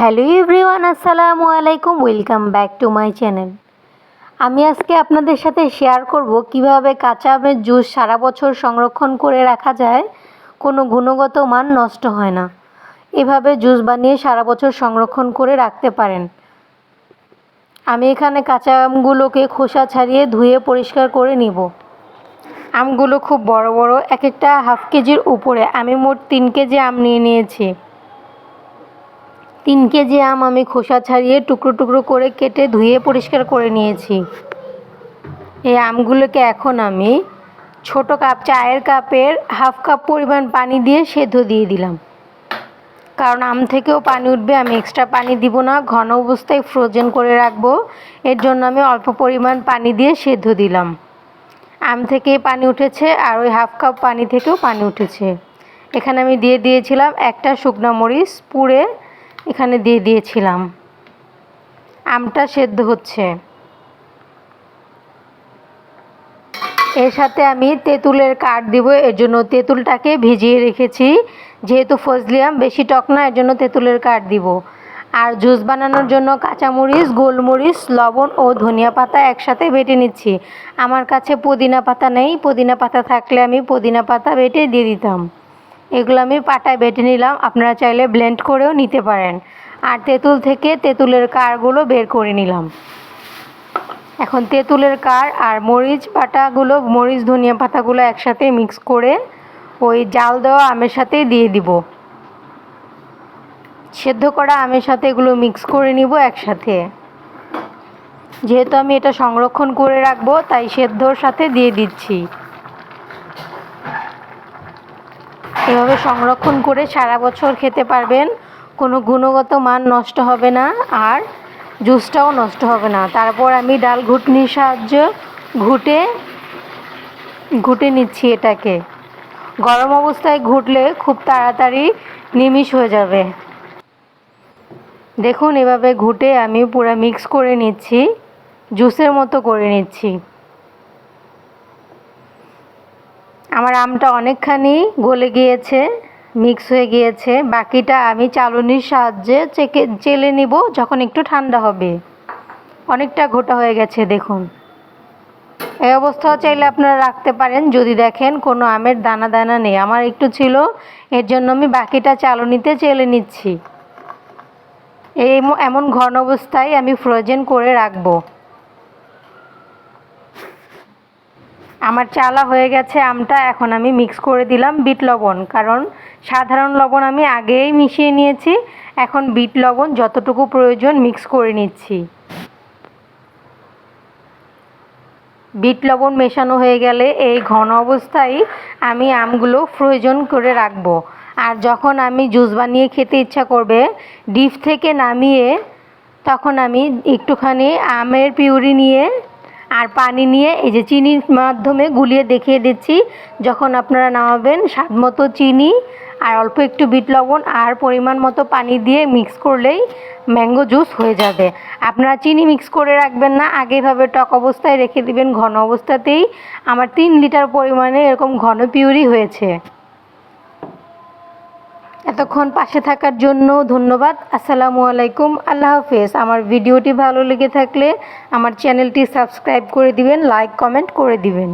Hello everyone, আসসালামু আলাইকুম। Welcome back to my channel. আমি আজকে আপনাদের সাথে শেয়ার করব কিভাবে কাঁচা আমের জুস সারা বছর সংরক্ষণ করে রাখা যায়, কোনো গুণগত মান নষ্ট হয় না। এভাবে জুস বানিয়ে সারা বছর সংরক্ষণ করে রাখতে পারেন। আমি এখানে কাঁচা আমগুলোকে খোসা ছাড়িয়ে ধুয়ে পরিষ্কার করে নিব। আমগুলো খুব বড় বড়, এক একটা হাফ কেজির উপরে। আমি মোট 3 কেজি আম নিয়েছি। 3 কেজি আম আমি খোসা ছাড়িয়ে টুকরো টুকরো করে কেটে ধুয়ে পরিষ্কার করে নিয়েছি। এই আমগুলোকে এখন আমি ছোট কাপ, চায়ের কাপের হাফ কাপ পরিমাণ পানি দিয়ে সেদ্ধ দিয়ে দিলাম। কারণ আম থেকেও পানি উঠবে, আমি এক্সট্রা পানি দিব না, ঘন অবস্থায় ফ্রোজেন করে রাখবো। এর জন্য আমি অল্প পরিমাণ পানি দিয়ে সেদ্ধ দিলাম। আম থেকে পানি উঠেছে আর ওই হাফ কাপ পানি থেকেও পানি উঠেছে। এখানে আমি দিয়ে দিয়েছিলাম একটা শুকনো মরিচ পুড়ে, এখানে দিয়ে দিয়েছিলাম। আমটা সেদ্ধ হচ্ছে। এর সাথে আমি তেঁতুলের কাঠ দিব, এর জন্য তেঁতুলটাকে ভিজিয়ে রেখেছি। যেহেতু ফজলি আম বেশি টক না, এর জন্য তেঁতুলের কাঠ দিব। আর জুস বানানোর জন্য কাঁচামরিচ, গোলমরিচ, লবণ ও ধনিয়া পাতা একসাথে বেটে নিচ্ছি। আমার কাছে পুদিনা পাতা নেই, পুদিনা পাতা থাকলে আমি পুদিনা পাতা বেটে দিয়ে দিতাম। এগুলো আমি পাটায় বেটে নিলাম, আপনারা চাইলে ব্লেন্ড করেও নিতে পারেন। আর তেঁতুল থেকে তেঁতুলের কাঠগুলো বের করে নিলাম। এখন তেঁতুলের কাঠ আর মরিচ বাটাগুলো, মরিচ ধনিয়া পাতাগুলো একসাথে মিক্স করে ওই জাল দেওয়া আমের সাথে দিয়ে দিব। সেদ্ধ করা আমের সাথে এগুলো মিক্স করে নিব একসাথে। যেহেতু আমি এটা সংরক্ষণ করে রাখবো, তাই সেদ্ধর সাথে দিয়ে দিচ্ছি। এভাবে সংরক্ষণ করে সারা বছর খেতে পারবেন, কোনো গুণগত মান নষ্ট হবে না আর জুসটাও নষ্ট হবে না। তারপর আমি ডাল ঘুটনির সাহায্যে ঘুটে নিচ্ছি এটাকে। গরম অবস্থায় ঘুটলে খুব তাড়াতাড়ি নিমিষ হয়ে যাবে। দেখুন, এভাবে ঘুটে আমি পুরো মিক্স করে নিচ্ছি, জুসের মতো করে নিচ্ছি। আমার আমটা অনেকখানি গলে গিয়েছে, মিক্স হয়ে গিয়েছে। বাকিটা আমি চালনির সাহায্যে চেলে নিব যখন একটু ঠান্ডা হবে। অনেকটা ঘোটা হয়ে গেছে দেখুন। এই অবস্থাও চাইলে আপনারা রাখতে পারেন যদি দেখেন কোনো আমের দানা দানা নেই। আমার একটু ছিল, এর জন্য আমি বাকিটা চালনিতে চেলে নিচ্ছি। এমন ঘন অবস্থায় আমি ফ্রোজেন করে রাখবো। আমার চালা হয়ে গেছে আমটা। এখন আমি মিক্স করে দিলাম বিট লবণ, কারণ সাধারণ লবণ আমি আগেই মিশিয়ে নিয়েছি। এখন বিট লবণ যতটুকু প্রয়োজন মিক্স করে নিচ্ছি। বিট লবণ মেশানো হয়ে গেলে এই ঘন অবস্থায় আমি আমগুলো ফ্রোজন করে রাখবো। আর যখন আমি জুস বানিয়ে খেতে ইচ্ছা করবে, ডিপ থেকে নামিয়ে তখন আমি একটুখানি আমের পিউরি নিয়ে আর পানি নিয়ে এই যে চিনির মাধ্যমে গুলিয়ে দেখিয়ে দিচ্ছি। যখন আপনারা নামাবেন, স্বাদ মতো চিনি আর অল্প একটু বিট লবণ আর পরিমাণ মতো পানি দিয়ে মিক্স করলেই ম্যাঙ্গো জুস হয়ে যাবে। আপনারা চিনি মিক্স করে রাখবেন না, আগেভাবে টক অবস্থায় রেখে দিবেন। ঘন অবস্থাতেই আমার 3 লিটার পরিমাণে এরকম ঘন পিউরি হয়েছে। এতক্ষণ পাশে থাকার জন্য ধন্যবাদ। আসসালামু আলাইকুম, আল্লাহ হাফেজ। আমার ভিডিওটি ভালো লেগে থাকলে আমার চ্যানেলটি সাবস্ক্রাইব করে দিবেন, লাইক কমেন্ট করে দিবেন।